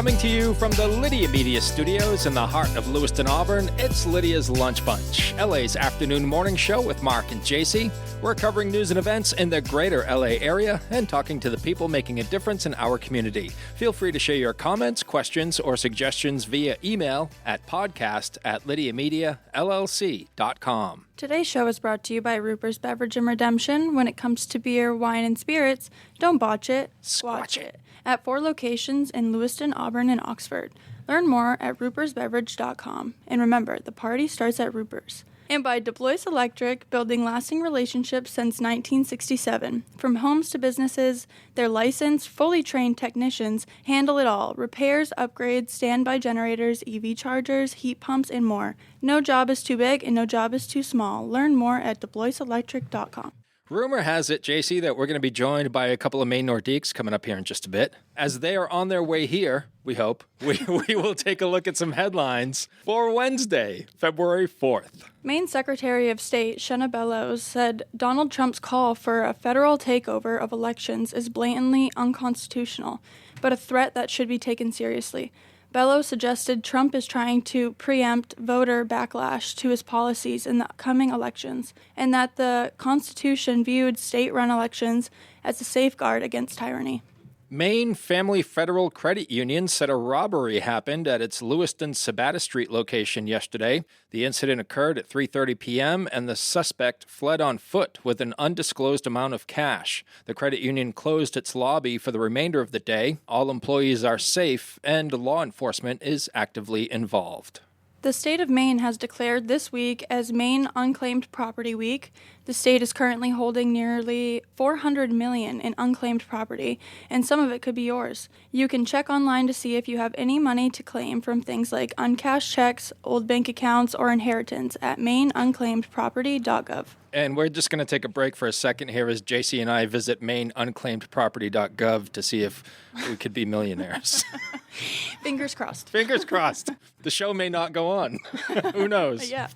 Coming to you from the Lydia Media Studios in the heart of Lewiston, Auburn, it's Lydia's Lunch Bunch, LA's afternoon morning show with Mark and JC. We're covering news and events in the greater LA area and talking to the people making a difference in our community. Feel free to share your comments, questions, or suggestions via email at podcast@lydiamediallc.com. Today's show is brought to you by Rupert's Beverage and Redemption. When it comes to beer, wine, and spirits, don't botch it, squatch it. At 4 locations in Lewiston, Auburn, and Oxford. Learn more at rupersbeverage.com. And remember, the party starts at Rupert's. And by DeBlois Electric, building lasting relationships since 1967. From homes to businesses, their licensed, fully trained technicians handle it all. Repairs, upgrades, standby generators, EV chargers, heat pumps, and more. No job is too big and no job is too small. Learn more at debloiselectric.com. Rumor has it, JC, that we're going to be joined by a couple of Maine Nordiques coming up here in just a bit. As they are on their way here, we hope, we will take a look at some headlines for Wednesday, February 4th. Maine Secretary of State Shenna Bellows said Donald Trump's call for a federal takeover of elections is blatantly unconstitutional, but a threat that should be taken seriously. Bellows suggested Trump is trying to preempt voter backlash to his policies in the upcoming elections, and that the Constitution viewed state-run elections as a safeguard against tyranny. Maine Family Federal Credit Union said a robbery happened at its Lewiston Sabata Street location yesterday. The incident occurred at 3:30 p.m. and the suspect fled on foot with an undisclosed amount of cash. The credit union closed its lobby for the remainder of the day. All employees are safe and law enforcement is actively involved. The state of Maine has declared this week as Maine Unclaimed Property Week. The state is currently holding nearly $400 million in unclaimed property, and some of it could be yours. You can check online to see if you have any money to claim from things like uncashed checks, old bank accounts, or inheritance at maineunclaimedproperty.gov. And we're just going to take a break for a second here as JC and I visit maineunclaimedproperty.gov to see if we could be millionaires. Fingers crossed. Fingers crossed. The show may not go on. Who knows? Yeah.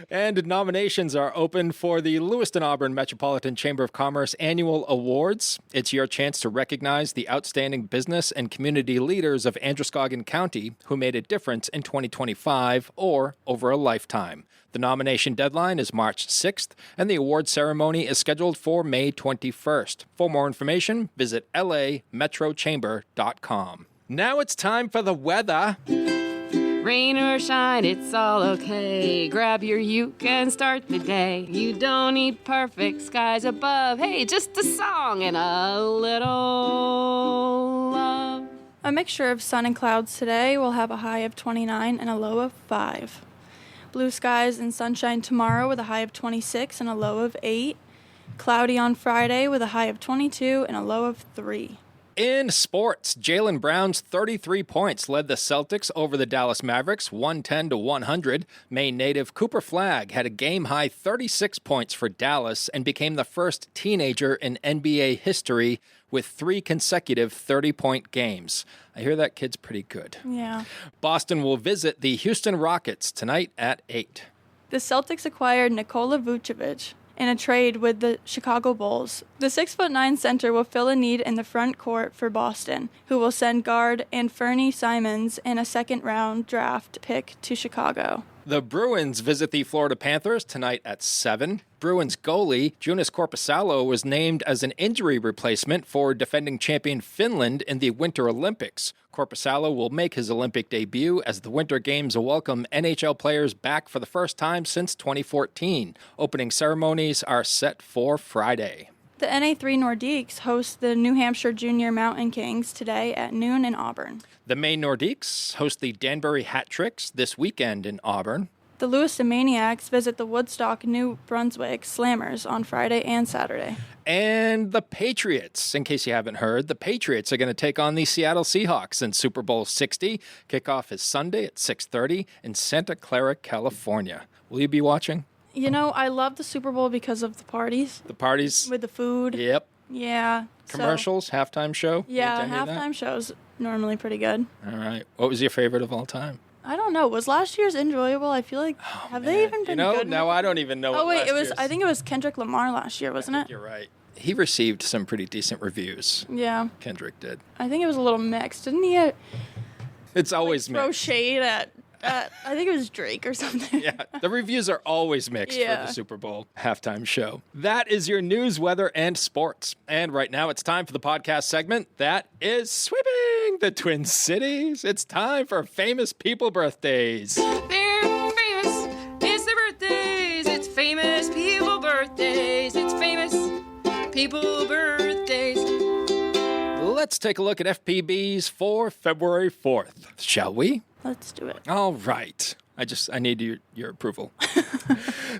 And nominations are open for the Lewiston-Auburn Metropolitan Chamber of Commerce Annual Awards. It's your chance to recognize the outstanding business and community leaders of Androscoggin County who made a difference in 2025 or over a lifetime. The nomination deadline is March 6th, and the award ceremony is scheduled for May 21st. For more information, visit lametrochamber.com. Now it's time for the weather. Rain or shine, it's all okay. Grab your uke and start the day. You don't need perfect skies above. Hey, just a song and a little love. A mixture of sun and clouds today. Will have a high of 29 and a low of 5. Blue skies and sunshine tomorrow with a high of 26 and a low of 8. Cloudy on Friday with a high of 22 and a low of 3. In sports, Jaylen Brown's 33 points led the Celtics over the Dallas Mavericks, 110-100. Maine native Cooper Flagg had a game-high 36 points for Dallas and became the first teenager in NBA history with 3 consecutive 30-point games. I hear that kid's pretty good. Yeah. Boston will visit the Houston Rockets tonight at 8. The Celtics acquired Nikola Vucevic in a trade with the Chicago Bulls. The 6'9" center will fill a need in the front court for Boston, who will send guard Anfernee Simons and a second-round draft pick to Chicago. The Bruins visit the Florida Panthers tonight at 7. Bruins goalie Joonas Korpisalo was named as an injury replacement for defending champion Finland in the Winter Olympics. Korpisalo will make his Olympic debut as the Winter Games welcome NHL players back for the first time since 2014. Opening ceremonies are set for Friday. The NA3 Nordiques host the New Hampshire Junior Mountain Kings today at noon in Auburn. The Maine Nordiques host the Danbury Hat Tricks this weekend in Auburn. The Lewiston Maniacs visit the Woodstock, New Brunswick Slammers on Friday and Saturday. And the Patriots, in case you haven't heard, the Patriots are going to take on the Seattle Seahawks in Super Bowl 60. Kickoff is Sunday at 6:30 in Santa Clara, California. Will you be watching? You know, I love the Super Bowl because of the parties. The parties? With the food. Yep. Yeah. Commercials, halftime show? Yeah, halftime show's normally pretty good. All right. What was your favorite of all time? I don't know. Was last year's enjoyable? I feel like, they even been good? No, I don't even know. Oh, wait, I think it was Kendrick Lamar last year, wasn't it? You're right. He received some pretty decent reviews. Yeah. Kendrick did. I think it was a little mixed. Didn't he? It's always throw mixed. shade at I think it was Drake or something. Yeah, the reviews are always mixed for the Super Bowl halftime show. That is your news, weather, and sports. And right now it's time for the podcast segment that is sweeping the Twin Cities. It's time for famous people birthdays. They're famous. It's their birthdays. It's famous people birthdays. It's famous people birthdays. Let's take a look at FPBs for February 4th, shall we? Let's do it. All right. I need your approval.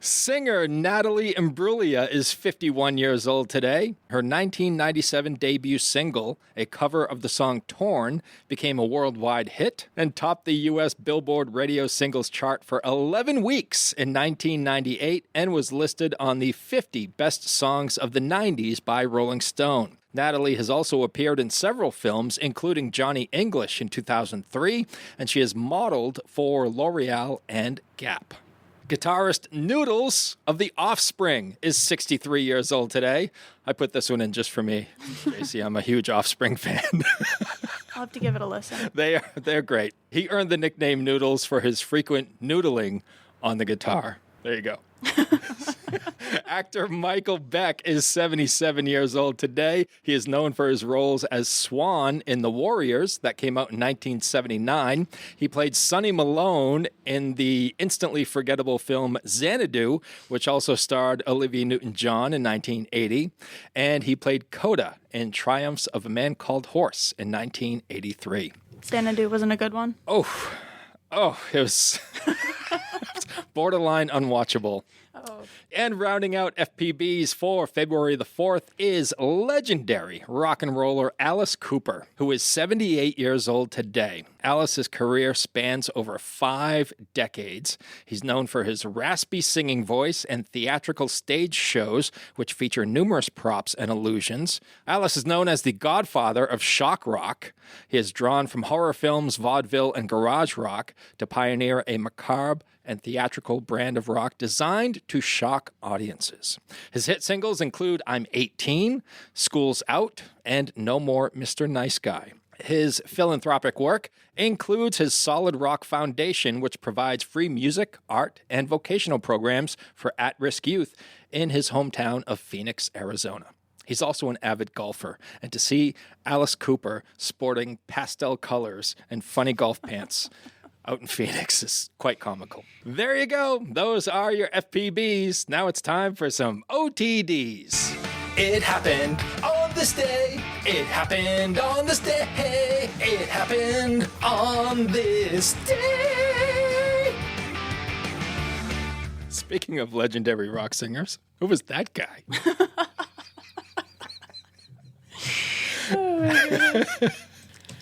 Singer Natalie Imbruglia is 51 years old today. Her 1997 debut single, a cover of the song Torn, became a worldwide hit and topped the U.S. Billboard Radio Singles Chart for 11 weeks in 1998 and was listed on the 50 Best Songs of the 90s by Rolling Stone. Natalie has also appeared in several films, including Johnny English in 2003, and she has modeled for L'Oreal and Gap. Guitarist Noodles of The Offspring is 63 years old today. I put this one in just for me. Tracy, I'm a huge Offspring fan. I'll have to give it a listen. They're great. He earned the nickname Noodles for his frequent noodling on the guitar. There you go. Actor Michael Beck is 77 years old today. He is known for his roles as Swan in The Warriors, that came out in 1979. He played Sonny Malone in the instantly forgettable film Xanadu, which also starred Olivia Newton-John in 1980. And he played Coda in Triumphs of a Man Called Horse in 1983. Xanadu wasn't a good one. Oh, it was borderline unwatchable. Oh. And rounding out FPBs for February the 4th is legendary rock and roller Alice Cooper, who is 78 years old today. Alice's career spans over 5 decades. He's known for his raspy singing voice and theatrical stage shows, which feature numerous props and illusions. Alice is known as the godfather of shock rock. He is drawn from horror films, vaudeville, and garage rock to pioneer a macabre and theatrical brand of rock designed to shock audiences. His hit singles include I'm 18, School's Out, and No More Mr. Nice Guy. His philanthropic work includes his Solid Rock Foundation, which provides free music, art, and vocational programs for at-risk youth in his hometown of Phoenix, Arizona. He's also an avid golfer, and to see Alice Cooper sporting pastel colors and funny golf pants out in Phoenix is quite comical. There you go. Those are your FPBs. Now it's time for some OTDs. It happened on this day. It happened on this day. It happened on this day. Speaking of legendary rock singers, who was that guy? Oh my goodness.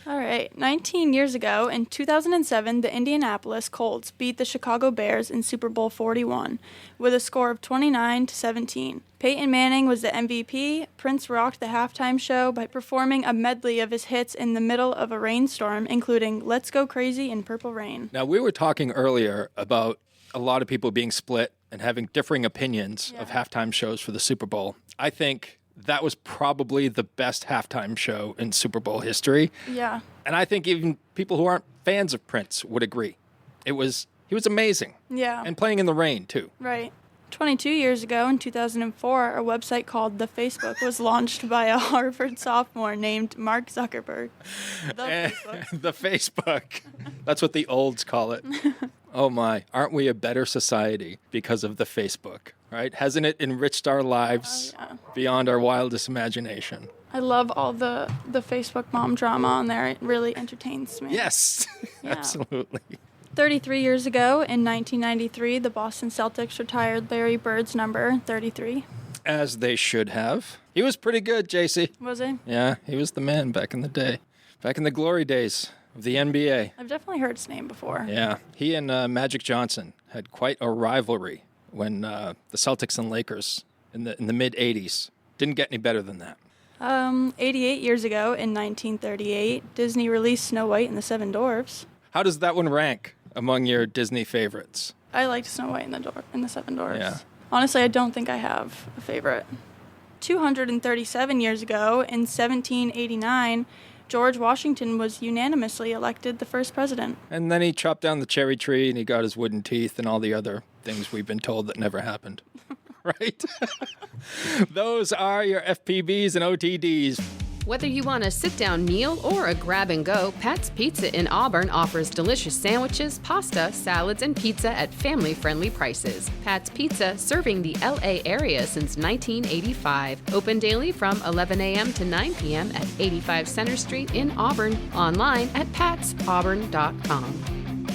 All right. 19 years ago, in 2007, the Indianapolis Colts beat the Chicago Bears in Super Bowl 41 with a score of 29-17. Peyton Manning was the MVP. Prince rocked the halftime show by performing a medley of his hits in the middle of a rainstorm, including Let's Go Crazy in Purple Rain. Now, we were talking earlier about a lot of people being split and having differing opinions of halftime shows for the Super Bowl. I think that was probably the best halftime show in Super Bowl history. Yeah. And I think even people who aren't fans of Prince would agree. He was amazing. Yeah. And playing in the rain, too. Right. 22 years ago, in 2004, a website called The Facebook was launched by a Harvard sophomore named Mark Zuckerberg. Facebook. The Facebook. That's what the olds call it. Oh my, aren't we a better society because of the Facebook, right? Hasn't it enriched our lives beyond our wildest imagination? I love all the Facebook mom drama on there. It really entertains me. Yes, Yeah. absolutely. 33 years ago, in 1993, the Boston Celtics retired Larry Bird's number 33. As they should have. He was pretty good, JC. Was he? Yeah, he was the man back in the day. Back in the glory days of the NBA. I've definitely heard his name before. Yeah, he and Magic Johnson had quite a rivalry when the Celtics and Lakers in the mid-'80s. Didn't get any better than that. 88 years ago, in 1938, Disney released Snow White and the Seven Dwarfs. How does that one rank among your Disney favorites? I liked Snow White and the Seven Dwarfs. Yeah. Honestly, I don't think I have a favorite. 237 years ago, in 1789, George Washington was unanimously elected the first president. And then he chopped down the cherry tree and he got his wooden teeth and all the other things we've been told that never happened. Right? Those are your FPBs and OTDs. Whether you want a sit-down meal or a grab-and-go, Pat's Pizza in Auburn offers delicious sandwiches, pasta, salads, and pizza at family-friendly prices. Pat's Pizza, serving the L.A. area since 1985. Open daily from 11 a.m. to 9 p.m. at 85 Center Street in Auburn. Online at patsauburn.com.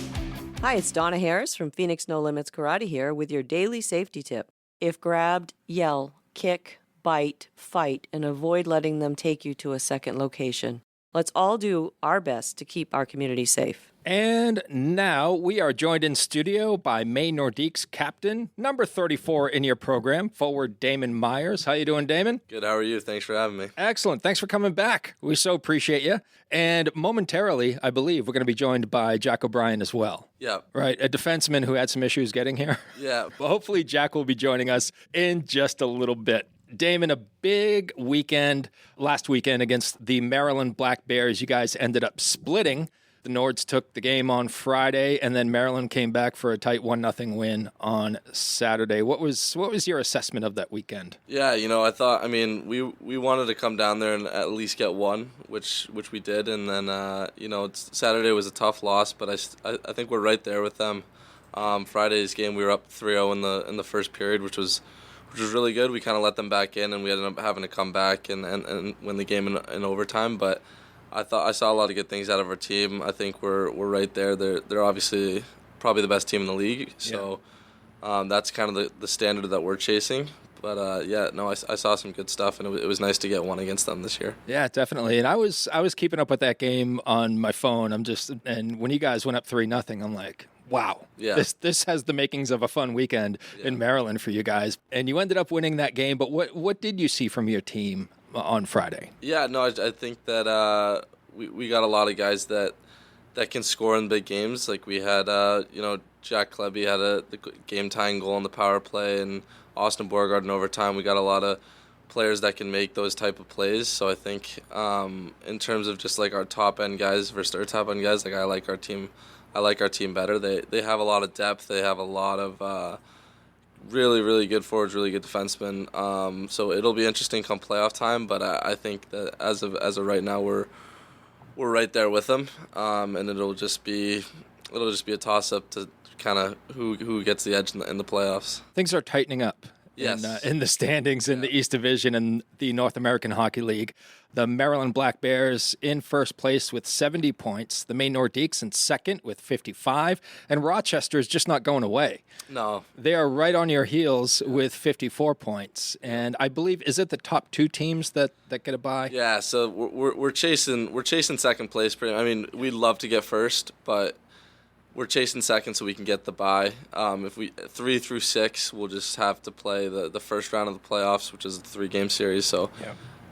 Hi, it's Donna Harris from Phoenix No Limits Karate here with your daily safety tip. If grabbed, yell, kick, bite, fight, and avoid letting them take you to a second location. Let's all do our best to keep our community safe. And now we are joined in studio by Maine Nordiques captain, number 34 in your program, forward Damon Myers. How you doing, Damon? Good. How are you? Thanks for having me. Excellent. Thanks for coming back. We so appreciate you. And momentarily, I believe, we're going to be joined by Jack O'Brien as well. Yeah. Right, a defenseman who had some issues getting here. Yeah. Well, hopefully Jack will be joining us in just a little bit. Damon, a big weekend last weekend against the Maryland Black Bears. You guys ended up splitting. The Nords took the game on Friday, and then Maryland came back for a tight 1-0 win on Saturday. What was your assessment of that weekend? Yeah, we wanted to come down there and at least get one, which we did, and then Saturday was a tough loss, but I think we're right there with them. Friday's game we were up 3-0 in the first period, which was really good. We kind of let them back in, and we ended up having to come back and win the game in overtime. But I saw a lot of good things out of our team. I think we're right there. They're obviously probably the best team in the league. So that's kind of the standard that we're chasing. But I saw some good stuff, and it was nice to get one against them this year. Yeah, definitely. And I was keeping up with that game on my phone. And when you guys went up 3-0, I'm like, wow, this has the makings of a fun weekend in Maryland for you guys. And you ended up winning that game, but what did you see from your team on Friday? Yeah, no, I think that we got a lot of guys that can score in big games. Like we had, Jack Klebe had the game-tying goal on the power play, and Austin Borgard in overtime. We got a lot of players that can make those type of plays. So I think in terms of just like our top-end guys versus our top-end guys, like I like our team better. They have a lot of depth. They have a lot of really, really good forwards, really good defensemen. So it'll be interesting come playoff time. But I think that as of right now, we're right there with them, and it'll just be a toss-up to kind of who gets the edge in the playoffs. Things are tightening up. Yes. In the standings in the East Division and the North American Hockey League. The Maryland Black Bears in first place with 70 points. The Maine Nordiques in second with 55. And Rochester is just not going away. No. They are right on your heels with 54 points. And I believe, is it the top two teams that get a bye? Yeah, so we're chasing second place. I mean, we'd love to get first, but we're chasing second so we can get the bye. If we 3 through 6, we'll just have to play the first round of the playoffs, which is a 3-game series. So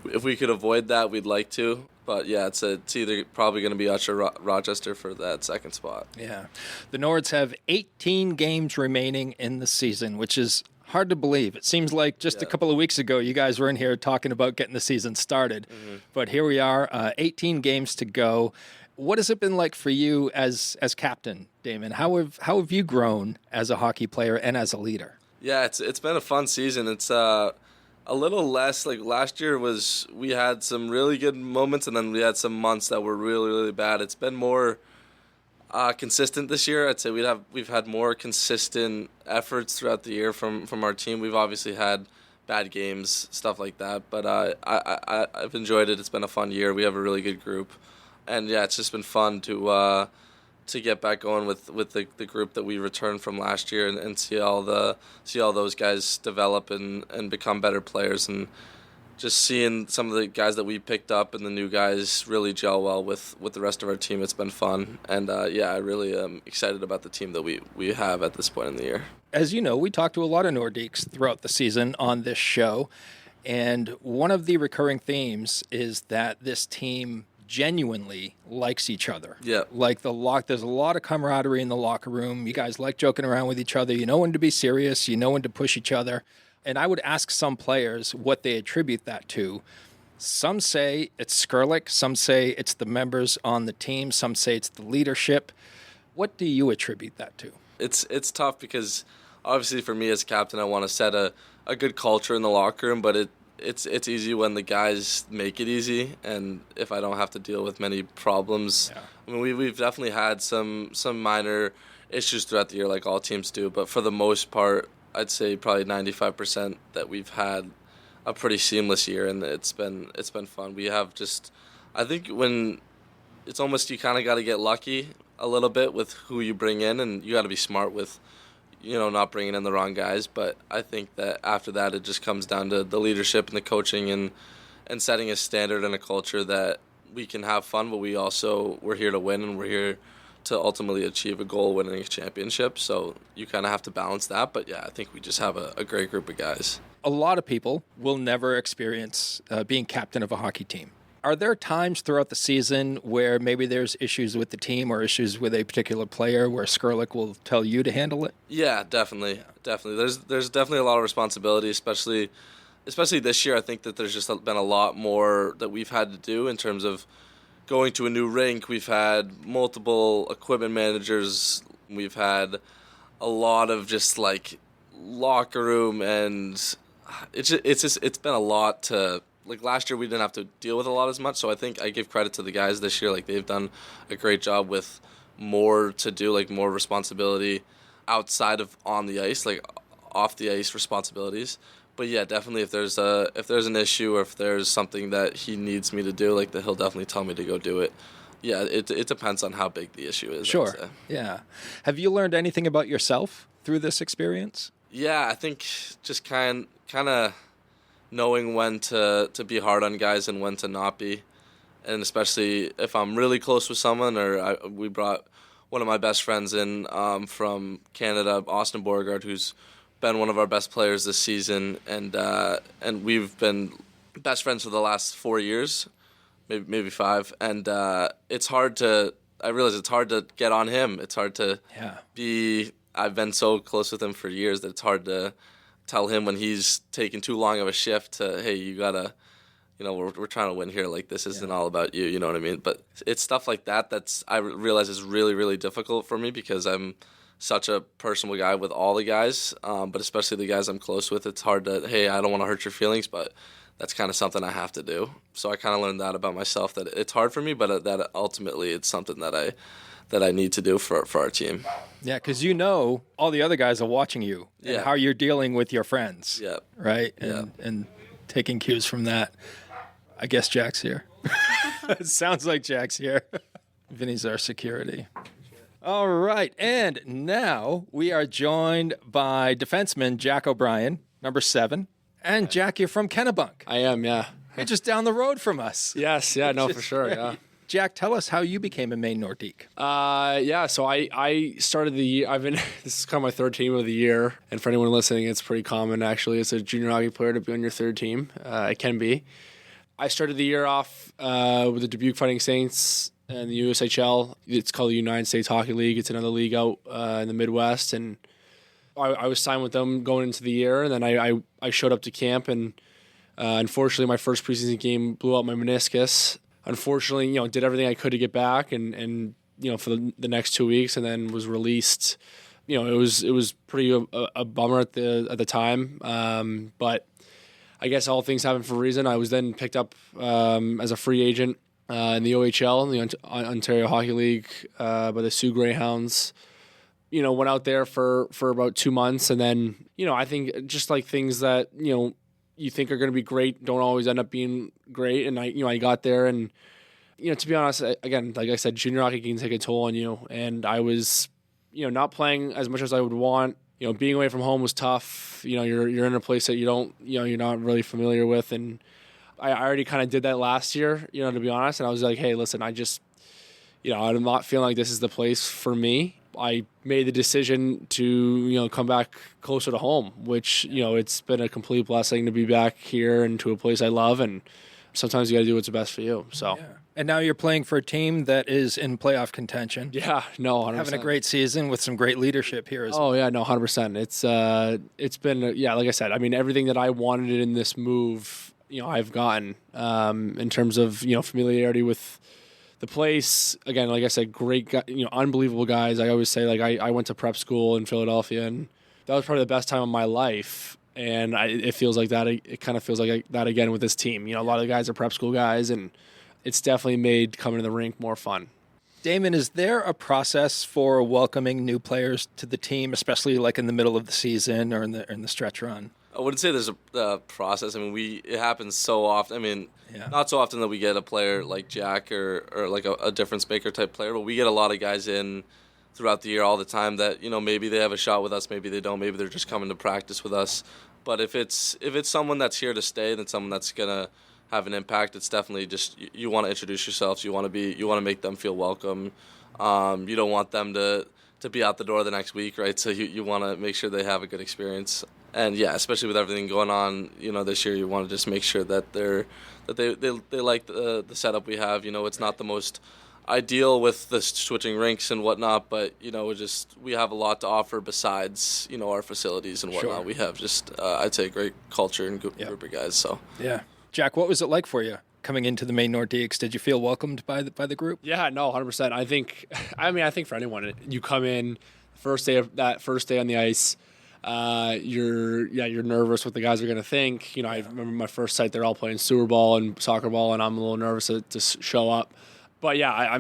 if we could avoid that, we'd like to. But yeah, it's either probably going to be us or Rochester for that second spot. Yeah, the Nords have 18 games remaining in the season, which is hard to believe. It seems like just a couple of weeks ago, you guys were in here talking about getting the season started. Mm-hmm. But here we are, 18 games to go. What has it been like for you as captain, Damon? How have you grown as a hockey player and as a leader? Yeah, it's been a fun season. It's a little less like last year we had some really good moments, and then we had some months that were really, really bad. It's been more consistent this year. I'd say we've had more consistent efforts throughout the year from our team. We've obviously had bad games, stuff like that, but I've enjoyed it. It's been a fun year. We have a really good group. And yeah, it's just been fun to get back going with the group that we returned from last year and see all those guys develop and become better players, and just seeing some of the guys that we picked up and the new guys really gel well with the rest of our team. It's been fun, and I really am excited about the team that we have at this point in the year. As you know, we talked to a lot of Nordiques throughout the season on this show, and one of the recurring themes is that this team genuinely likes each other. Yeah. Like there's a lot of camaraderie in the locker room. You guys like joking around with each other. You know when to be serious. You know when to push each other. And I would ask some players what they attribute that to. Some say it's Skrlik. Some say it's the members on the team. Some say it's the leadership. What do you attribute that to? It's tough because obviously for me as captain, I want to set a good culture in the locker room, but it's easy when the guys make it easy, and if I don't have to deal with many problems. Yeah. I mean, we've definitely had some minor issues throughout the year, like all teams do, but for the most part, I'd say probably 95% that we've had a pretty seamless year, and it's been fun. We have just, I think when it's almost you kind of got to get lucky a little bit with who you bring in, and you got to be smart with, not bringing in the wrong guys. But I think that after that, it just comes down to the leadership and the coaching and setting a standard and a culture that we can have fun, but we're here to win, and we're here to ultimately achieve a goal, winning a championship. So you kind of have to balance that. But yeah, I think we just have a great group of guys. A lot of people will never experience being captain of a hockey team. Are there times throughout the season where maybe there's issues with the team or issues with a particular player where Skrlik will tell you to handle it? Yeah, definitely. Definitely. There's definitely a lot of responsibility, especially this year. I think that there's just been a lot more that we've had to do in terms of going to a new rink. We've had multiple equipment managers. We've had a lot of just like locker room, and it's been a lot to. Like last year, we didn't have to deal with a lot as much, so I think I give credit to the guys this year. Like they've done a great job with more to do, like more responsibility outside of on the ice, like off the ice responsibilities. But yeah, definitely if there's an issue or if there's something that he needs me to do, like that he'll definitely tell me to go do it. Yeah, it depends on how big the issue is. Sure. Yeah. Have you learned anything about yourself through this experience? Yeah, I think just kind of knowing when to be hard on guys and when to not be. And especially if I'm really close with someone, or we brought one of my best friends in from Canada, Austin Beauregard, who's been one of our best players this season, and we've been best friends for the last 4 years, maybe 5. And I realize it's hard to get on him. It's hard to be. I've been so close with him for years that it's hard to tell him when he's taking too long of a shift to, hey, you gotta, we're trying to win here. Like this isn't all about you. You know what I mean? But it's stuff like that I realize is really, really difficult for me because I'm such a personal guy with all the guys, but especially the guys I'm close with. It's hard to, hey, I don't want to hurt your feelings, but that's kind of something I have to do. So I kind of learned that about myself, that it's hard for me, but that ultimately it's something that I need to do for our team. Yeah, because all the other guys are watching you and how you're dealing with your friends. Yeah. Right? And taking cues from that. I guess Jack's here. It sounds like Jack's here. Vinny's our security. All right, and now we are joined by defenseman Jack O'Brien, number 7. And Jack, you're from Kennebunk. I am, yeah. You're just down the road from us. Yes, yeah, no, for sure, yeah. Jack, tell us how you became a Maine Nordique. So I started the year. This is kind of my third team of the year, and for anyone listening, it's pretty common actually as a junior hockey player to be on your third team. It can be. I started the year off with the Dubuque Fighting Saints and the USHL. It's called the United States Hockey League. It's another league out in the Midwest, and I was signed with them going into the year, and then I showed up to camp, and unfortunately my first preseason game blew out my meniscus. Unfortunately, did everything I could to get back and for the next 2 weeks, and then was released. It was pretty a bummer at the time, but I guess all things happen for a reason. I was then picked up as a free agent in the OHL, the Ontario Hockey League, by the Sioux Greyhounds. Went out there for about 2 months, and then I think just like things that you think are going to be great don't always end up being great. And I got there, and to be honest, again, like I said, junior hockey can take a toll on you, and I was not playing as much as I would want. Being away from home was tough. You're in a place that you're not really familiar with, and I already kind of did that last year, to be honest. And I was like, hey, listen, I just I'm not feeling like this is the place for me. I made the decision to, come back closer to home, which, it's been a complete blessing to be back here and to a place I love. And sometimes you got to do what's best for you. So, yeah. And now you're playing for a team that is in playoff contention. Yeah, no, 100%. Having a great season with some great leadership here as well. Oh, yeah, no, 100%. It's been, like I said, everything that I wanted in this move, I've gotten in terms of familiarity with the place. Again, like I said, great guy, unbelievable guys. I always say, like, I went to prep school in Philadelphia, and that was probably the best time of my life. And it feels like that. It kind of feels like that again with this team. A lot of the guys are prep school guys, and it's definitely made coming to the rink more fun. Damon, is there a process for welcoming new players to the team, especially like in the middle of the season or in the stretch run? I wouldn't say there's a process. I mean, it happens so often. I mean, not so often that we get a player like Jack or like a difference maker type player, but we get a lot of guys in throughout the year all the time that, maybe they have a shot with us, maybe they don't, maybe they're just coming to practice with us. But if it's someone that's here to stay, then someone that's gonna have an impact, it's definitely just you want to introduce yourselves, you want to make them feel welcome. You don't want them to be out the door the next week, right? So you want to make sure they have a good experience. And yeah, especially with everything going on, this year, you want to just make sure that they like the setup we have. It's not the most ideal with the switching rinks and whatnot, but we have a lot to offer besides our facilities and whatnot. Sure. We have just I'd say a great culture and group of guys. So yeah, Jack, what was it like for you coming into the Maine Nordiques? Did you feel welcomed by the group? Yeah, no, 100%. I think for anyone, you come in first day on the ice. You're nervous what the guys are going to think. I remember my first sight, they're all playing sewer ball and soccer ball, and I'm a little nervous to show up. But yeah,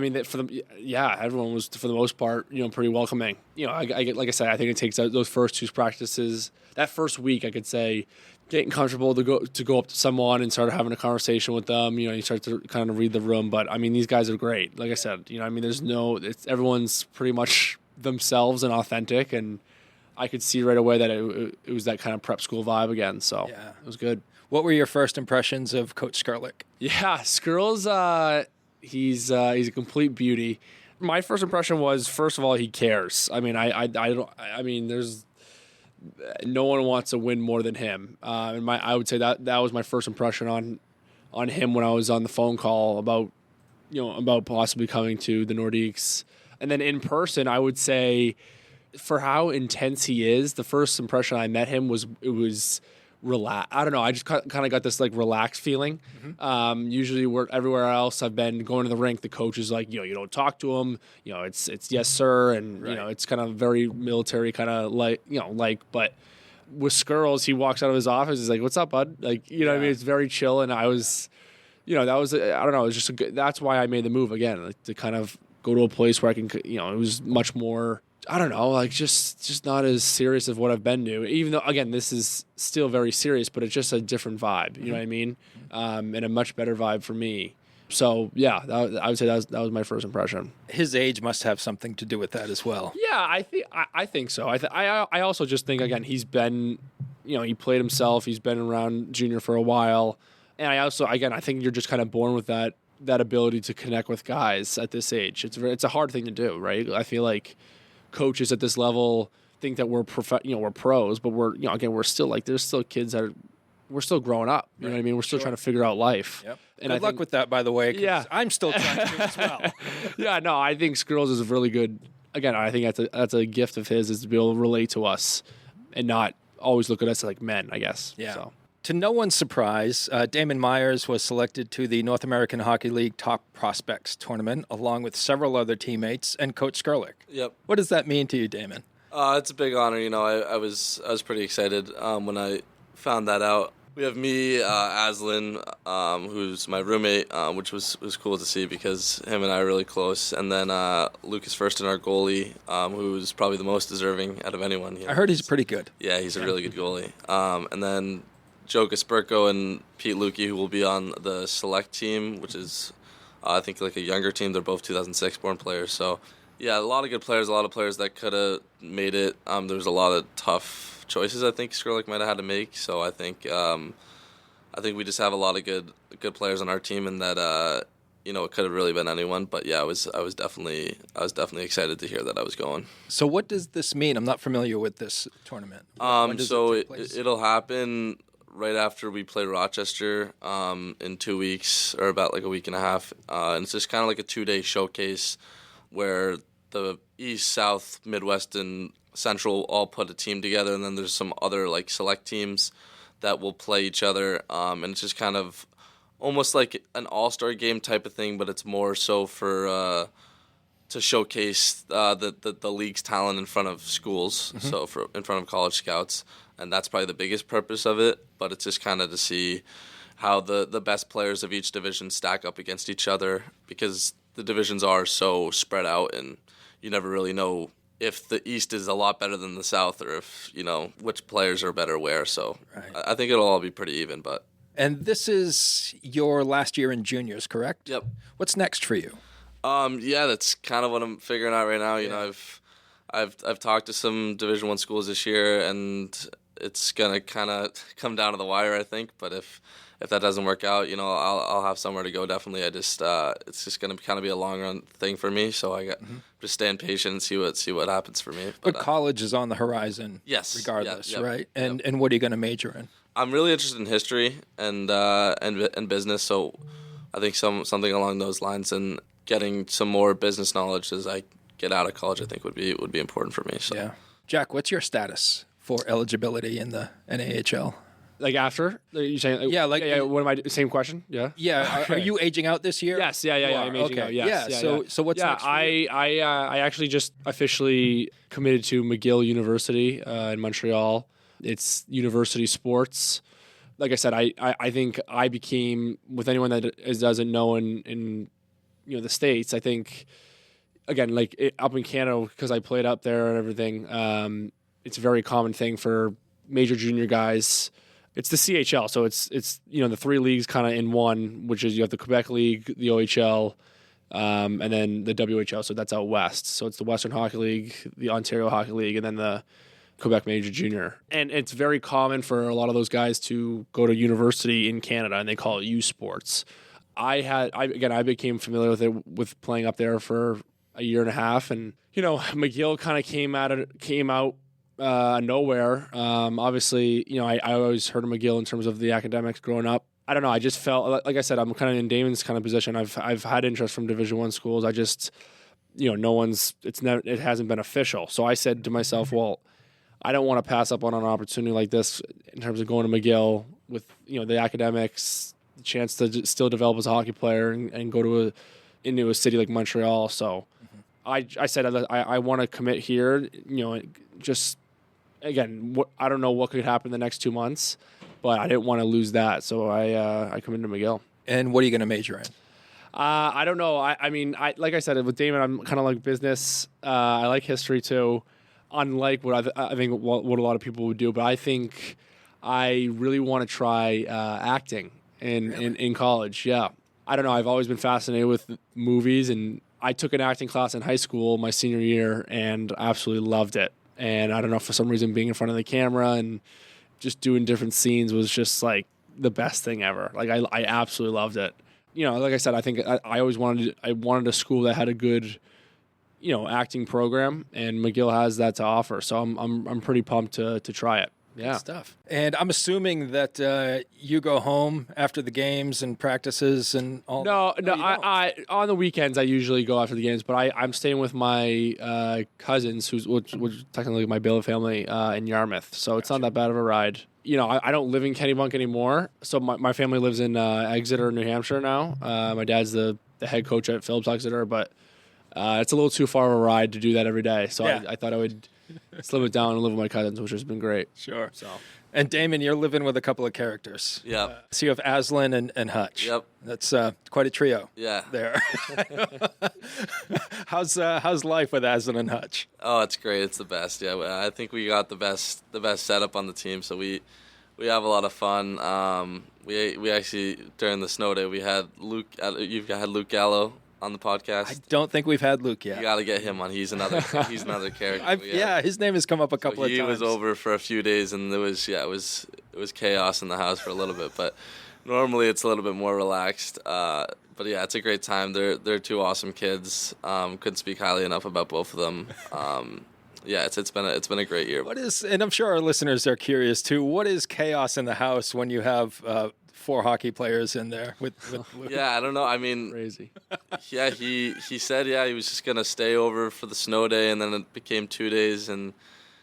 everyone was, for the most part, pretty welcoming. Like I said, I think it takes those first two practices, that first week, I could say, getting comfortable to go up to someone and start having a conversation with them. You start to kind of read the room. But I mean, these guys are great. Like I said, everyone's pretty much themselves and authentic, and I could see right away that it was that kind of prep school vibe again. So yeah, it was good. What were your first impressions of Coach Skurlick? Yeah, Skirl's, he's a complete beauty. My first impression was, first of all, he cares. I mean, I mean, there's no one wants to win more than him. And I would say that was my first impression on him when I was on the phone call about possibly coming to the Nordiques. And then in person, I would say, for how intense he is, the first impression I met him was relaxed. I don't know. I just kind of got this like relaxed feeling. Mm-hmm. Usually, everywhere else I've been going to the rink, the coach is like, you don't talk to him. It's yes sir, and right. It's kind of very military kind of like. But with Skirls, he walks out of his office. He's like, "What's up, bud?" Like, what I mean? It's very chill, and I was, that was I don't know. It was just that's why I made the move again, like, to kind of go to a place where I can, it was much more. I don't know, like just not as serious as what I've been to. Even though, again, this is still very serious, but it's just a different vibe. You know what I mean? And a much better vibe for me. So yeah, I would say that was my first impression. His age must have something to do with that as well. Yeah, I think so. I also just think, again, he's been, he played himself. He's been around junior for a while, and I think you're just kind of born with that ability to connect with guys at this age. It's a hard thing to do, right? I feel like coaches at this level think that we're we're pros, but we're still like, there's still kids we're still growing up. You know what I mean? We're still trying to figure out life. Yep. And good luck with that, by the way. Yeah, I'm still trying to as well. Yeah, no, I think Skirls is a really good. Again, I think that's a gift of his, is to be able to relate to us and not always look at us like men, I guess. Yeah. So. To no one's surprise, Damon Myers was selected to the North American Hockey League Top Prospects Tournament, along with several other teammates and Coach Skurlick. Yep. What does that mean to you, Damon? It's a big honor. I was pretty excited when I found that out. We have me, Aslan, who's my roommate, which was cool to see because him and I are really close. And then Lucas Firsten, our goalie, who's probably the most deserving out of anyone. I heard he's pretty good. Yeah, he's a really good goalie. And then Joe Gasperko and Pete Lukey, who will be on the select team, which is, I think, like a younger team. They're both 2006 born players. So, yeah, a lot of good players, a lot of players that could have made it. There was a lot of tough choices I think Skurlick might have had to make. So I think we just have a lot of good players on our team, and that it could have really been anyone. But yeah, I was definitely excited to hear that I was going. So what does this mean? I'm not familiar with this tournament. It'll happen right after we play Rochester in 2 weeks, or about like a week and a half. And it's just kind of like a 2-day showcase where the East, South, Midwest, and Central all put a team together, and then there's some other like select teams that will play each other, and it's just kind of almost like an all-star game type of thing, but it's more so for to showcase the league's talent in front of schools, so in front of college scouts, and that's probably the biggest purpose of it. But it's just kind of to see how the best players of each division stack up against each other, because the divisions are so spread out, and you never really know if the East is a lot better than the South, or if, which players are better where. So I think it'll all be pretty even. But And this is your last year in juniors, correct? Yep. What's next for you? Yeah, that's kind of what I'm figuring out right now. I've talked to some Division I schools this year, and it's gonna kind of come down to the wire, I think. But if that doesn't work out, I'll have somewhere to go. Definitely. It's just gonna kind of be a long run thing for me. So I got just staying patient and see what happens for me. But college is on the horizon. Yes. Regardless, Yep. right? And what are you going to major in? I'm really interested in history and business. So I think something along those lines, and getting some more business knowledge as I get out of college, I think would be important for me. So. Yeah. Jack, what's your status for eligibility in the NAHL? Like after? Are you saying? Yeah, what am I? Same question. Yeah. Yeah. Are you aging out this year? Yes. Yeah. I'm aging out. Yes. Yeah. So what's next for you? I actually just officially committed to McGill University in Montreal. It's university sports. Like I said, I think I became, with anyone that doesn't know in the States, I think, again, up in Canada, because I played up there and everything, it's a very common thing for major junior guys. It's the CHL, so it's the three leagues kind of in one, which is you have the Quebec League, the OHL, and then the WHL, so that's out west. So it's the Western Hockey League, the Ontario Hockey League, and then the Quebec Major Junior. And it's very common for a lot of those guys to go to university in Canada, and they call it U Sports. I became familiar with it with playing up there for a year and a half, and McGill kind of came out nowhere. Obviously, I always heard of McGill in terms of the academics growing up. I don't know. I just felt, like I said, I'm kind of in Damon's kind of position. I've had interest from Division I schools. I just, it hasn't been official. So I said to myself, well, I don't want to pass up on an opportunity like this in terms of going to McGill with, the academics, the chance to still develop as a hockey player and go into a city like Montreal. So I said I want to commit here, just, again, I don't know what could happen the next 2 months, but I didn't want to lose that. So I committed to McGill. And what are you going to major in? I don't know. I mean, like I said, with Damon, I'm kind of like business. I like history too. Unlike what I think what a lot of people would do, but I think I really want to try acting in college. Yeah, I don't know. I've always been fascinated with movies, and I took an acting class in high school my senior year, and absolutely loved it. And I don't know, for some reason, being in front of the camera and just doing different scenes was just like the best thing ever. Like I absolutely loved it. Like I said, I think I always wanted a school that had a good acting program, and McGill has that to offer. So I'm pretty pumped to try it. Yeah. Good stuff. And I'm assuming that you go home after the games and practices and all. No. I on the weekends I usually go after the games, but I'm staying with my cousins, which technically my billet family in Yarmouth. So it's not that bad of a ride. I don't live in Kennebunk anymore. So my family lives in Exeter, New Hampshire now. My dad's the head coach at Phillips Exeter, but it's a little too far of a ride to do that every day. So yeah. I thought I would slim it down and live with my cousins, which has been great. Sure. So, and Damon, you're living with a couple of characters. Yeah. So you have Aslan and Hutch. Yep. That's quite a trio. Yeah. There. How's life with Aslan and Hutch? Oh, it's great. It's the best. Yeah. I think we got the best setup on the team. So we have a lot of fun. We actually, during the snow day, we had Luke. You've had Luke Gallo on the podcast. I don't think we've had Luke yet. You got to get him on. He's another character. Yeah, his name has come up a couple of times. He was over for a few days, and it was chaos in the house for a little bit. But normally it's a little bit more relaxed. But yeah, it's a great time. They're two awesome kids. Couldn't speak highly enough about both of them. Yeah, it's been a great year. And I'm sure our listeners are curious too. What is chaos in the house when you have 4 hockey players in there with Yeah, I don't know. I mean, crazy. Yeah, he said he was just gonna stay over for the snow day, and then it became 2 days, and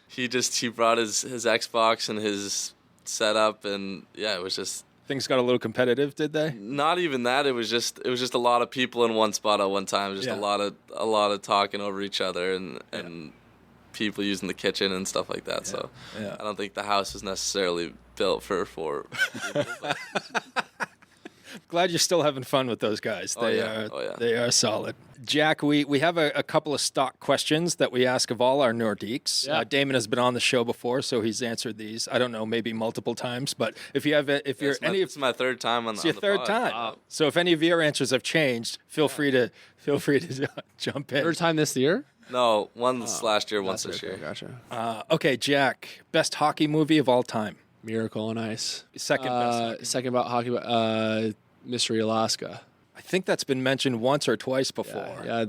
he brought his Xbox and his set up, and yeah, it was just. Things got a little competitive, did they? Not even that. It was just a lot of people in one spot at one time. Just a lot of talking over each other and people using the kitchen and stuff like that. So I don't think the house was necessarily built for people. Glad you're still having fun with those guys. They are solid. Jack, we have a couple of stock questions that we ask of all our Nordiques. Yeah. Damon has been on the show before, so he's answered these. I don't know, maybe multiple times, but It's my third time on the your third pod. time. Wow. So if any of your answers have changed, feel free to jump in. Third time this year? No, once last year, once this year. Gotcha. Okay, Jack, best hockey movie of all time. Miracle on Ice. Second best. Hockey. Second about hockey, Mystery Alaska. I think that's been mentioned once or twice before. Yeah,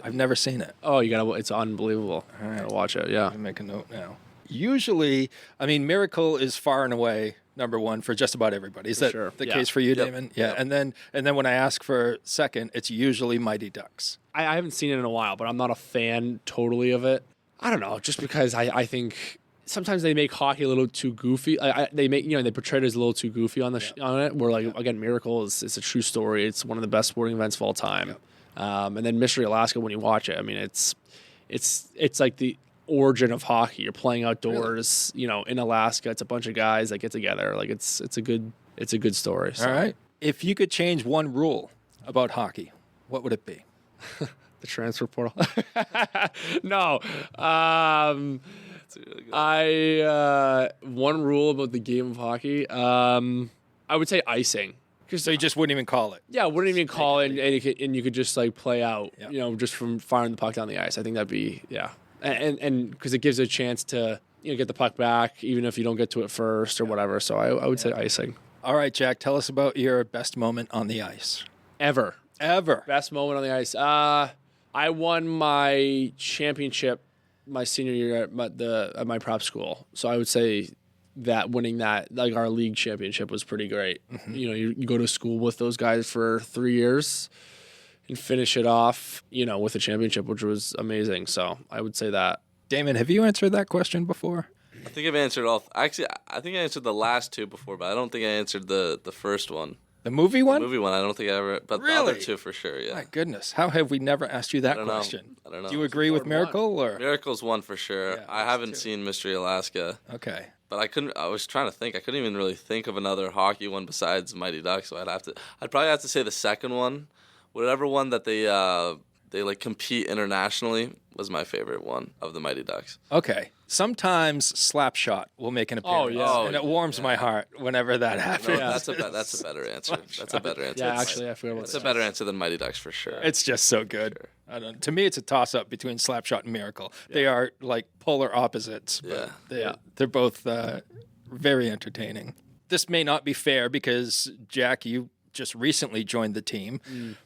I've never seen it. Oh, it's unbelievable. All right. Gotta watch it. Yeah. I make a note now. Usually, Miracle is far and away number one for just about everybody. Is that the case for you, Damon? Yeah. Yep. And then when I ask for second, it's usually Mighty Ducks. I haven't seen it in a while, but I'm not a fan totally of it. I don't know, just because I think sometimes they make hockey a little too goofy. They portray it as a little too goofy on it. Where again, Miracle is a true story. It's one of the best sporting events of all time. Yep. And then Mystery Alaska, when you watch it, it's like the origin of hockey. You're playing outdoors, in Alaska. It's a bunch of guys that get together. Like it's a good story. So. All right. If you could change one rule about hockey, what would it be? The transfer portal. No. One rule about the game of hockey. I would say icing. So you just wouldn't even call it? Yeah, wouldn't even call it, and you could just play out, just from firing the puck down the ice. I think that'd be and because it gives a chance to get the puck back, even if you don't get to it first or whatever. So I would say icing. All right, Jack, tell us about your best moment on the ice. Ever. Best moment on the ice. I won my championship my senior year at my prep school. So I would say that winning that, our league championship, was pretty great. Mm-hmm. You go to school with those guys for 3 years and finish it off, with a championship, which was amazing. So I would say that. Damon, have you answered that question before? I think I've answered all. Actually, I think I answered the last two before, but I don't think I answered the first one. The movie one? The movie one, I don't think I ever, but really? The other two for sure, yeah. My goodness. How have we never asked you that question? I don't know. Do you agree with Miracle? Or? Miracle's one for sure. Yeah, I haven't seen Mystery Alaska. Okay. But I was trying to think. I couldn't even really think of another hockey one besides Mighty Ducks, so I'd probably have to say the second one. Whatever one that they compete internationally was my favorite one of the Mighty Ducks. Okay. Sometimes Slapshot will make an appearance. And it warms my heart whenever that happens. No, that's a better answer. That's a better answer. Yeah, actually, I forgot about that. It's a better answer than Mighty Ducks for sure. It's just so good. Sure. To me, it's a toss-up between Slapshot and Miracle. Yeah. They are like polar opposites. But they're both very entertaining. This may not be fair because, Jack, you just recently joined the team,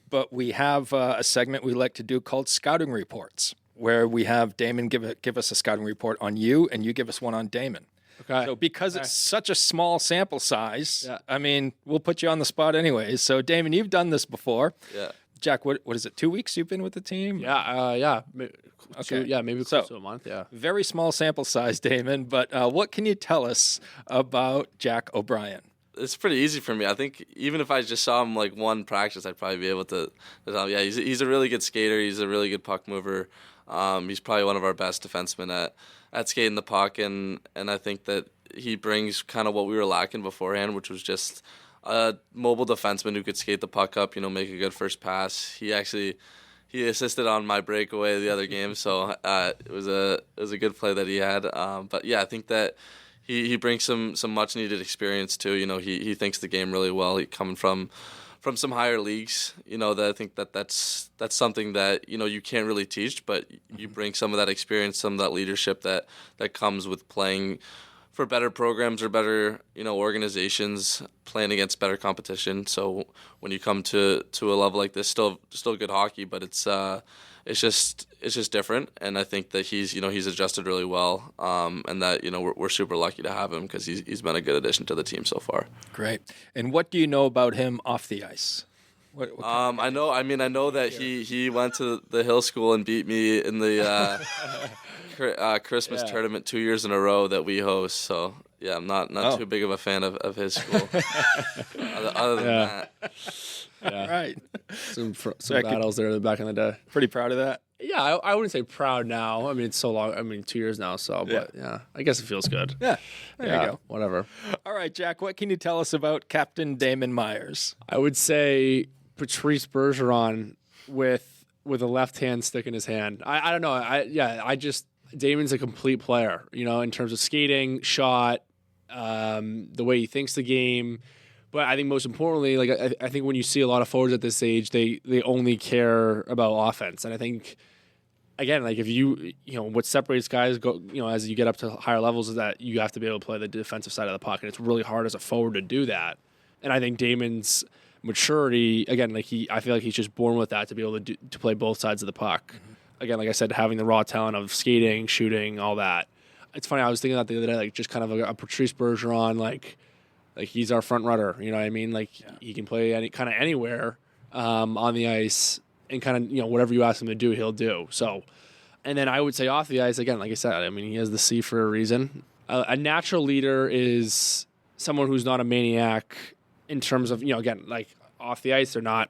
but we have a segment we like to do called Scouting Reports, where we have Damon give us a scouting report on you, and you give us one on Damon. Okay. So because it's such a small sample size, we'll put you on the spot anyways. So Damon, you've done this before. Yeah. Jack, what is it? 2 weeks you've been with the team? Yeah. Okay. Maybe close to a month. Yeah. Very small sample size, Damon. But what can you tell us about Jack O'Brien? It's pretty easy for me. I think even if I just saw him one practice, I'd probably be able to tell him, he's a really good skater. He's a really good puck mover. He's probably one of our best defensemen at skating the puck, and I think that he brings kind of what we were lacking beforehand, which was just a mobile defenseman who could skate the puck up, make a good first pass. He assisted on my breakaway the other game, so it was a good play that he had. But yeah, I think that he brings some much needed experience too. He thinks the game really well. He coming from some higher leagues, that I think that's something that you can't really teach, but you bring some of that experience, some of that leadership that comes with playing for better programs or better organizations, playing against better competition. So when you come to a level like this, still good hockey, but it's just different, and I think that he's adjusted really well, and that we're super lucky to have him because he's been a good addition to the team so far. Great. And what do you know about him off the ice? What I know that he went to the Hill School and beat me in the Christmas tournament 2 years in a row that we host. So Yeah, I'm not too big of a fan of his school. other than that. Yeah. Right. Some battles there back in the day. Pretty proud of that. Yeah, I wouldn't say proud now. I mean, it's so long. I mean, 2 years now. So, but yeah, I guess it feels good. Yeah. There you go. Whatever. All right, Jack, what can you tell us about Captain Damon Myers? I would say Patrice Bergeron with a left hand stick in his hand. I don't know. Damon's a complete player, in terms of skating, shot, the way he thinks the game. But I think most importantly, like I think when you see a lot of forwards at this age, they only care about offense. And I think, again, like if what separates guys as you get up to higher levels is that you have to be able to play the defensive side of the puck, and it's really hard as a forward to do that. And I think Damon's maturity, again, I feel like he's just born with that to be able to play both sides of the puck. Mm-hmm. Again, like I said, having the raw talent of skating, shooting, all that. It's funny. I was thinking that the other day, like just kind of a Patrice Bergeron, like he's our front runner. You know what I mean? He can play anywhere on the ice, and kind of whatever you ask him to do, he'll do. So, and then I would say off the ice, again, like I said, I mean he has the C for a reason. A natural leader is someone who's not a maniac in terms of again, like off the ice, they're not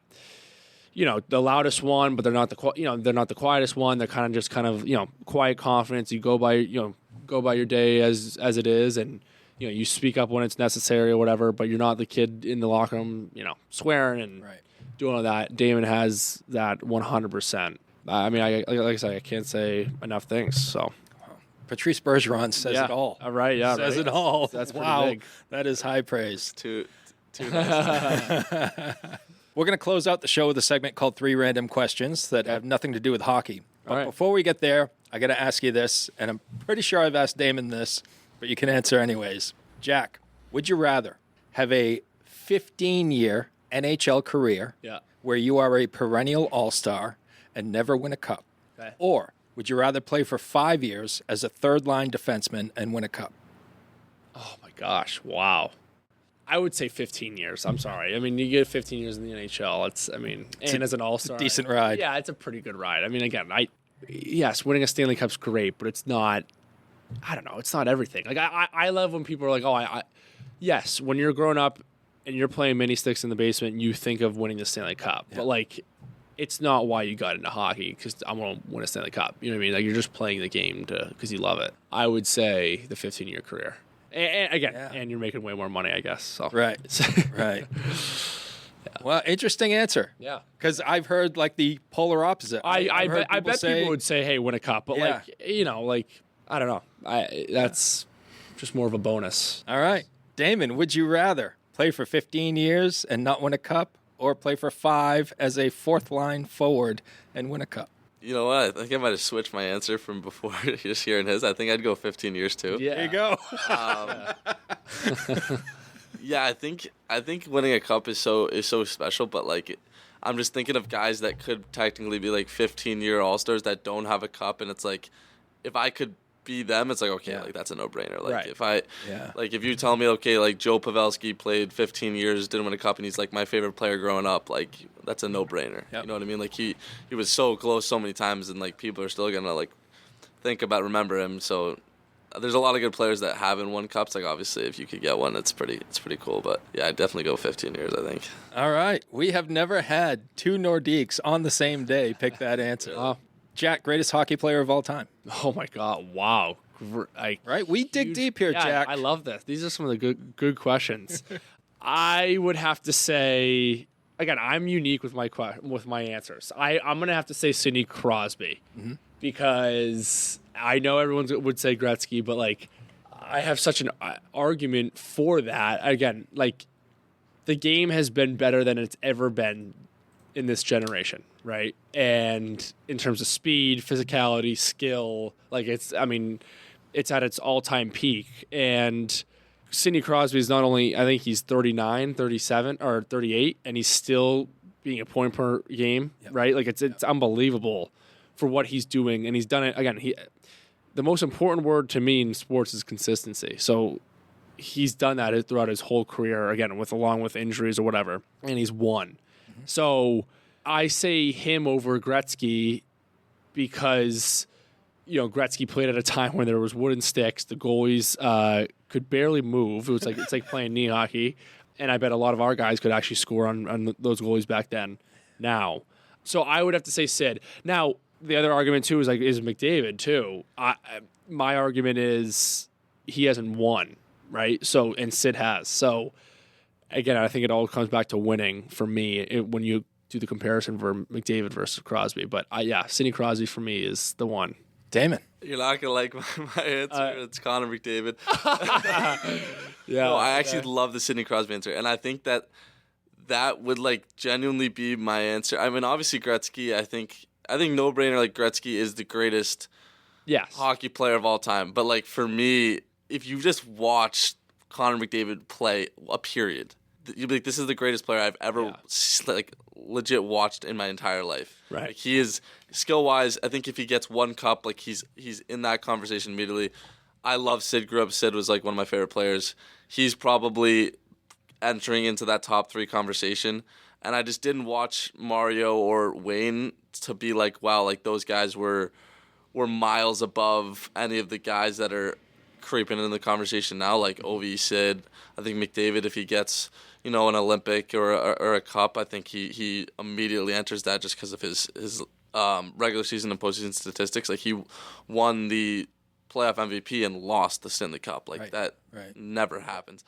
the loudest one, but they're not the quietest one. They're kind of quiet confidence. You go by your day as it is, and you speak up when it's necessary or whatever, but you're not the kid in the locker room, swearing and doing all that. Damon has that 100%. I mean, like I said, I can't say enough things. So Patrice Bergeron says it all. All right, yeah, says it all. That's wow. Big. That is high praise. Too nice. We're going to close out the show with a segment called 3 Random Questions that have nothing to do with hockey. But before we get there, I got to ask you this, and I'm pretty sure I've asked Damon this, but you can answer anyways. Jack, would you rather have a 15-year NHL career where you are a perennial all-star and never win a cup? Okay. Or would you rather play for 5 years as a third-line defenseman and win a cup? Oh, my gosh. Wow. I would say 15 years. I'm sorry. I mean, you get 15 years in the NHL. And as an all-star. It's a decent ride. Yeah, it's a pretty good ride. I mean, again, yes, winning a Stanley Cup's great, but it's not, I don't know, it's not everything. Like, I love when people are like, yes, when you're growing up and you're playing mini sticks in the basement, you think of winning the Stanley Cup. Yeah. But, it's not why you got into hockey, because I'm going to win a Stanley Cup. You know what I mean? Like, you're just playing the game because you love it. I would say the 15-year career. And again, and you're making way more money, I guess. So. Right. Right. Yeah. Well, interesting answer. Yeah. Because I've heard the polar opposite. I bet people would say, hey, win a cup. But I don't know. That's just more of a bonus. All right. Damon, would you rather play for 15 years and not win a cup, or play for 5 as a fourth line forward and win a cup? You know what? I think I might have switched my answer from before just hearing his. I think I'd go 15 years too. Yeah. There you go. Yeah, I think winning a cup is so special, but I'm just thinking of guys that could technically be 15-year all-stars that don't have a cup, and it's if I could be them, it's that's a no-brainer. If you tell me Joe Pavelski played 15 years, didn't win a cup, and he's my favorite player growing up, that's a no-brainer. Yep. You know what I mean? He was so close so many times, and people are still gonna remember him. So there's a lot of good players that haven't won cups. Obviously, if you could get one, it's pretty cool. But yeah, I'd definitely go 15 years, I think. All right, we have never had 2 Nordiques on the same day pick that answer. Jack, greatest hockey player of all time. Oh my God! Wow. Right, we dig deep here, Jack. I love this. These are some of the good questions. I would have to say, again, I'm unique with my answers. I'm gonna have to say Sidney Crosby, because I know everyone would say Gretzky, but I have such an argument for that. Again, the game has been better than it's ever been in this generation, right? And in terms of speed, physicality, skill, it's at its all-time peak. And Sidney Crosby is not only, I think he's 39, 37, or 38, and he's still being a point per game, right? It's unbelievable for what he's doing, and he's done it, again, the most important word to me in sports is consistency. So he's done that throughout his whole career, again, along with injuries or whatever, and he's won. So I say him over Gretzky because, Gretzky played at a time when there was wooden sticks. The goalies could barely move. It's like playing knee hockey, and I bet a lot of our guys could actually score on those goalies back then. Now, so I would have to say Sid. Now, the other argument too is McDavid too. My argument is he hasn't won, right? So, and Sid has. So, again, I think it all comes back to winning for me when you do the comparison for McDavid versus Crosby. But Sidney Crosby for me is the one. Damon. You're not gonna like my answer. It's Connor McDavid. Yeah, no, I actually love the Sidney Crosby answer, and I think that would like genuinely be my answer. I mean, obviously Gretzky. I think no brainer. Like Gretzky is the greatest hockey player of all time. But like for me, if you just watch Connor McDavid play a period, you'd be like, this is the greatest player I've ever like legit watched in my entire life. Right. Like, he is skill wise. I think if he gets one cup, like he's in that conversation immediately. I love Sid. Grew up. Sid was like one of my favorite players. He's probably entering into that top 3 conversation. And I just didn't watch Mario or Wayne to be like, wow, like those guys were miles above any of the guys that are creeping in the conversation now, like Ovi, Sid. I think McDavid, if he gets, an Olympic or a cup, I think he immediately enters that just because of his regular season and postseason statistics. Like he won the playoff MVP and lost the Stanley Cup. Like that never happens.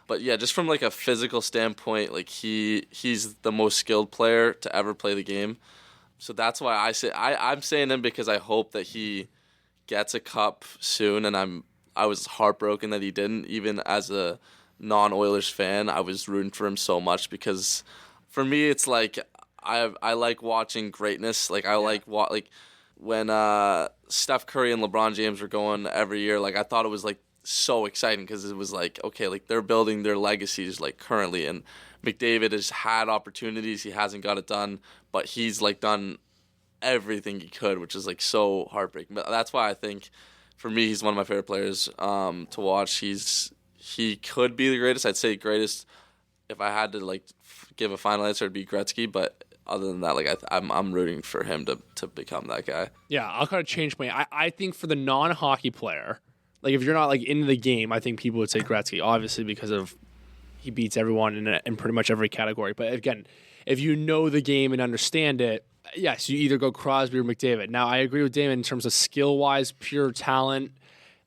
But yeah, just from like a physical standpoint, like he's the most skilled player to ever play the game. So that's why I'm saying him because I hope that he gets a cup soon, and I was heartbroken that he didn't. Even as a non-Oilers fan, I was rooting for him so much because for me it's like I like watching greatness. Like I like when Steph Curry and LeBron James were going every year. Like I thought it was like so exciting because it was like, okay, like they're building their legacies like currently, and McDavid has had opportunities, he hasn't got it done, but he's like done everything he could, which is like so heartbreaking. But that's why I think for me he's one of my favorite players to watch. He could be the greatest. I'd say greatest if I had to like give a final answer, it'd be Gretzky, but other than that, like I'm rooting for him to become that guy. Yeah, I'll kind of change my. I think for the non-hockey player, like if you're not like into the game, I think people would say Gretzky, obviously because of he beats everyone in pretty much every category. But again, if you know the game and understand it, yes, you either go Crosby or McDavid. Now I agree with Damon in terms of skill-wise, pure talent.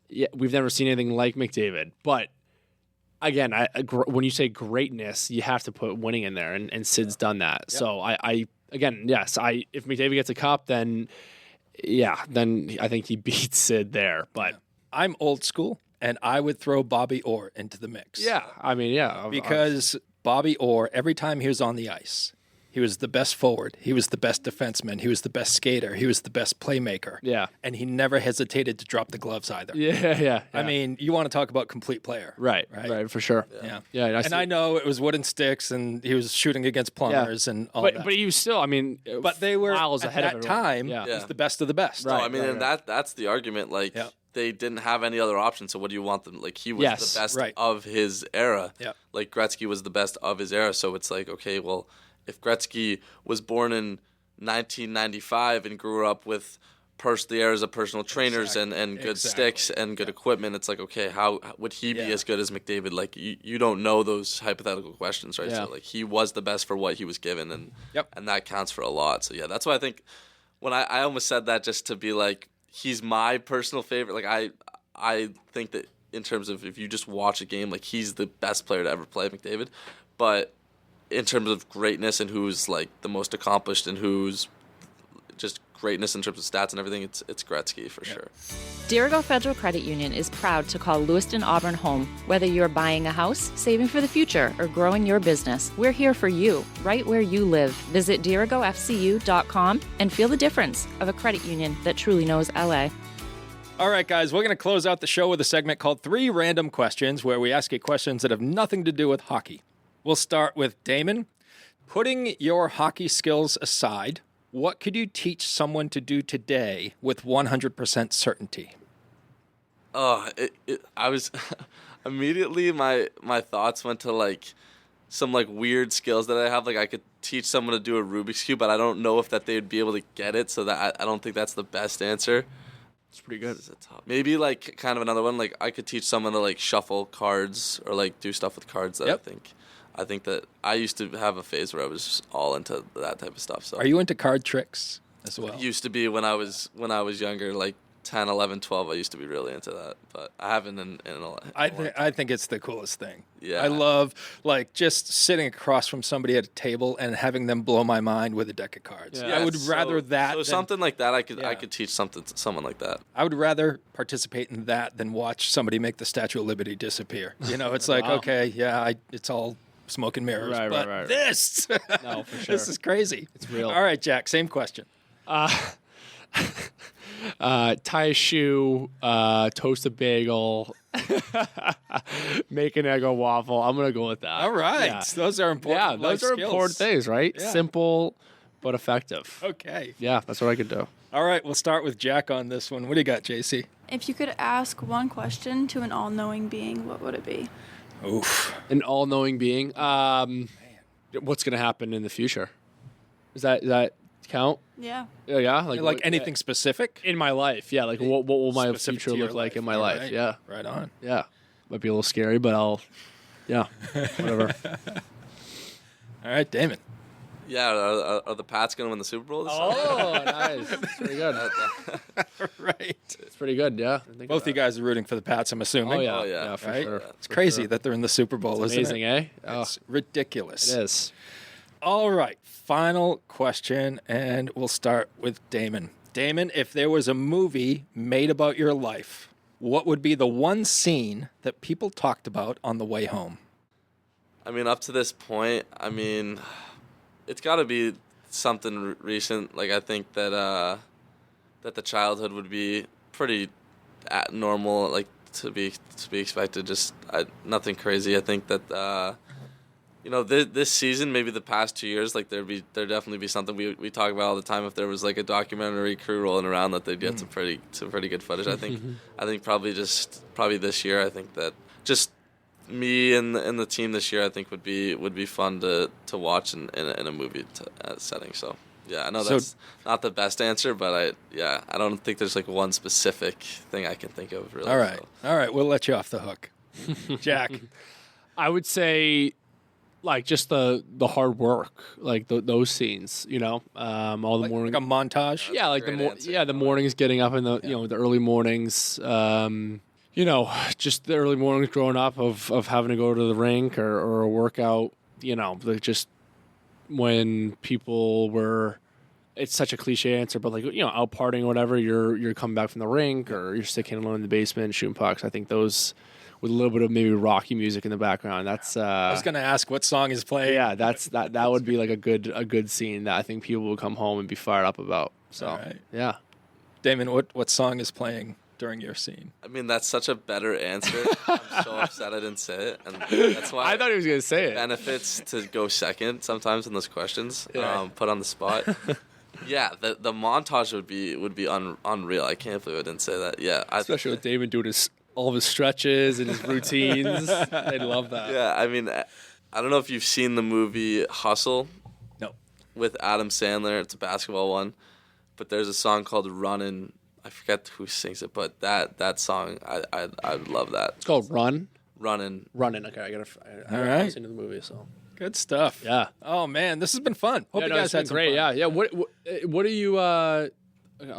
Yeah, we've never seen anything like McDavid, but. Again, when you say greatness, you have to put winning in there, and Sid's done that. Yep. So if McDavid gets a cup, then I think he beats Sid there. But I'm old school, and I would throw Bobby Orr into the mix. Yeah, I mean, yeah, because Bobby Orr, every time he was on the ice, he was the best forward. He was the best defenseman. He was the best skater. He was the best playmaker. Yeah. And he never hesitated to drop the gloves either. Yeah. I mean, you want to talk about complete player. Right, for sure. Yeah. I know it was wooden sticks and he was shooting against plumbers and all that. But he was still, I mean, but they were miles ahead at of that time. He was the best of the best. Right. No, I mean, and that's the argument. Like, they didn't have any other option. So what do you want them? Like, he was the best of his era. Yeah. Like Gretzky was the best of his era. So it's like, okay, well, if Gretzky was born in 1995 and grew up with the eras of personal trainers and good sticks and good equipment, it's like, okay, how would he be as good as McDavid? Like, you don't know those hypothetical questions, right? So, like, he was the best for what he was given, and that counts for a lot. So, yeah, that's why I think when I almost said that just to be like, he's my personal favorite. Like, I think that in terms of if you just watch a game, like, he's the best player to ever play, McDavid. But in terms of greatness and who's like the most accomplished and who's just greatness in terms of stats and everything, it's Gretzky for sure. Dirigo Federal Credit Union is proud to call Lewiston Auburn home. Whether you're buying a house, saving for the future, or growing your business, we're here for you, right where you live. Visit dirigofcu.com and feel the difference of a credit union that truly knows LA. All right, guys, we're going to close out the show with a segment called 3 Random Questions, where we ask you questions that have nothing to do with hockey. We'll start with Damon. Putting your hockey skills aside, what could you teach someone to do today with 100% certainty? I was immediately my thoughts went to like some like weird skills that I have. Like I could teach someone to do a Rubik's Cube, but I don't know if that they would be able to get it. So that I don't think that's the best answer. It's pretty good. This is a top. Maybe like kind of another one. Like I could teach someone to like shuffle cards or like do stuff with cards. That Yep. I think that I used to have a phase where I was all into that type of stuff. So Are you into card tricks as well? used to be when I was younger, like 10, 11, 12. I used to be really into that, but I haven't in a lot. I think it's the coolest thing. Yeah. I love like just sitting across from somebody at a table and having them blow my mind with a deck of cards. Yeah. I would rather that. So than- something like that, I could Yeah. teach someone like that. I would rather participate in that than watch somebody make the Statue of Liberty disappear. You know, it's like, Wow. okay, yeah, it's all smoke and mirrors. Right, but right. this, No, for this sure. is crazy. It's real. All right, Jack, same question. Tie a shoe, toast a bagel, make an Eggo waffle. I'm gonna go with that. All right. Yeah, Those are important. yeah, those life are skills. important things, right? Yeah. Simple but effective. Okay. Yeah, that's what I could do. All right, we'll start with Jack on this one. What do you got, JC? If you could ask one question to an all-knowing being, what would it be? Oof. An all-knowing being. What's gonna happen in the future? Does that count? Yeah. Yeah, Like what- anything specific? in my life. Yeah, like what will my Specific future to your look like in my All life? right. Yeah, Right on. yeah. Might be a little scary, but yeah, whatever. All right, Damon. Yeah, are the Pats going to win the Super Bowl this year? Oh, nice. It's pretty good. Right. It's pretty good. Yeah. Both you guys are rooting for the Pats, I'm assuming. Oh yeah, Oh, yeah. for Right? sure. It's crazy that they're in the Super Bowl, isn't Amazing, it? eh? Oh, It's ridiculous. it is. All right, final question, and we'll start with Damon. Damon, if there was a movie made about your life, what would be the one scene that people talked about on the way home? I mean, up to this point, I mean, it's got to be something recent. Like I think that that the childhood would be pretty normal, like to be expected. Just nothing crazy. I think that you know, this season, maybe the past 2 years, like there'd definitely be something we talk about all the time. If there was like a documentary crew rolling around, that they'd get some pretty good footage. I think probably this year. I think that just me and the team this year, I think would be fun to watch in a movie setting. So yeah, I know that's not the best answer, but I don't think there's like one specific thing I can think of really. All right. So. All right, we'll let you off the hook. Jack. I would say, like, just the hard work, like those scenes, you know, all the morning. Like a montage? Yeah, like Great answer. the mornings, getting up in the the early mornings. You know, just the early mornings growing up of having to go to the rink or a workout. You know, like just when people were. It's such a cliche answer, but like out partying or whatever, you're coming back from the rink or you're sticking alone in the basement shooting pucks. I think those with a little bit of maybe rocky music in the background. That's I was going to ask what song is playing. yeah, that would be like a good scene that I think people would come home and be fired up about. So All right. yeah. Damon, what song is playing during your scene? I mean, that's such a better answer. I'm so upset I didn't say it, and that's why I thought he was gonna say it. benefits to go second sometimes in those questions. Yeah. Put on the spot. Yeah, the montage would be unreal. I can't believe I didn't say that. Yeah, Especially with Damon doing all of his stretches and his routines. They love that. Yeah, I mean, I don't know if you've seen the movie Hustle. No. With Adam Sandler. It's a basketball one, but there's a song called "Runnin'." I forget who sings it, but that song, I would love that. It's called Runnin'. Running. Okay, I All right. haven't seen the movie, so Good stuff. yeah. Oh, man, this has been fun. Hope Yeah, you no, guys it's had been some great. fun. Yeah. What do you?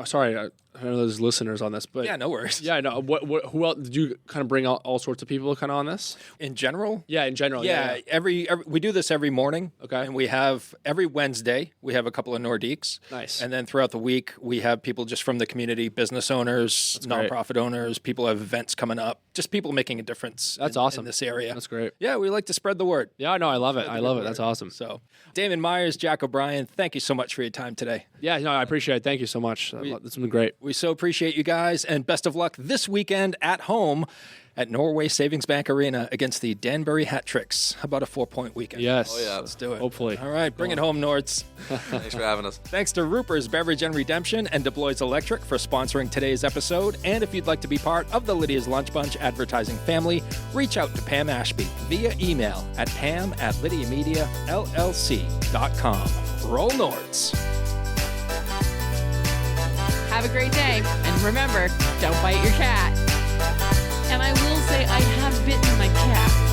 Sorry, I know there's listeners on this, but Yeah, no worries. Yeah, no. Who else did you kind of bring all sorts of people kind of on this? In general, Yeah, in general. yeah, every we do this every morning. Okay. And we have every Wednesday we have a couple of Nordiques. Nice. And then throughout the week we have people just from the community, business owners, great. nonprofit owners, people have events coming up, just people making a difference. That's in awesome. this area. That's great. Yeah, we like to spread the word. Yeah, no, I love it. I love it. Word. That's awesome. So, Damon Myers, Jack O'Brien, thank you so much for your time today. Yeah, no, I appreciate it. Thank you so much. It's been great. We so appreciate you guys, and best of luck this weekend at home at Norway Savings Bank Arena against the Danbury Hat Tricks. How about a 4-point weekend? Yes. Oh, yeah. Let's do it. Hopefully. All right, bring it home, Nords. Thanks for having us. Thanks to Ruper's Beverage and Redemption and DeBlois Electric for sponsoring today's episode. And if you'd like to be part of the Lydia's Lunch Bunch advertising family, reach out to Pam Ashby via email at pam@lydiamediallc.com. Roll Nords. Have a great day. And remember, don't bite your cat. And I will say I have bitten my cat.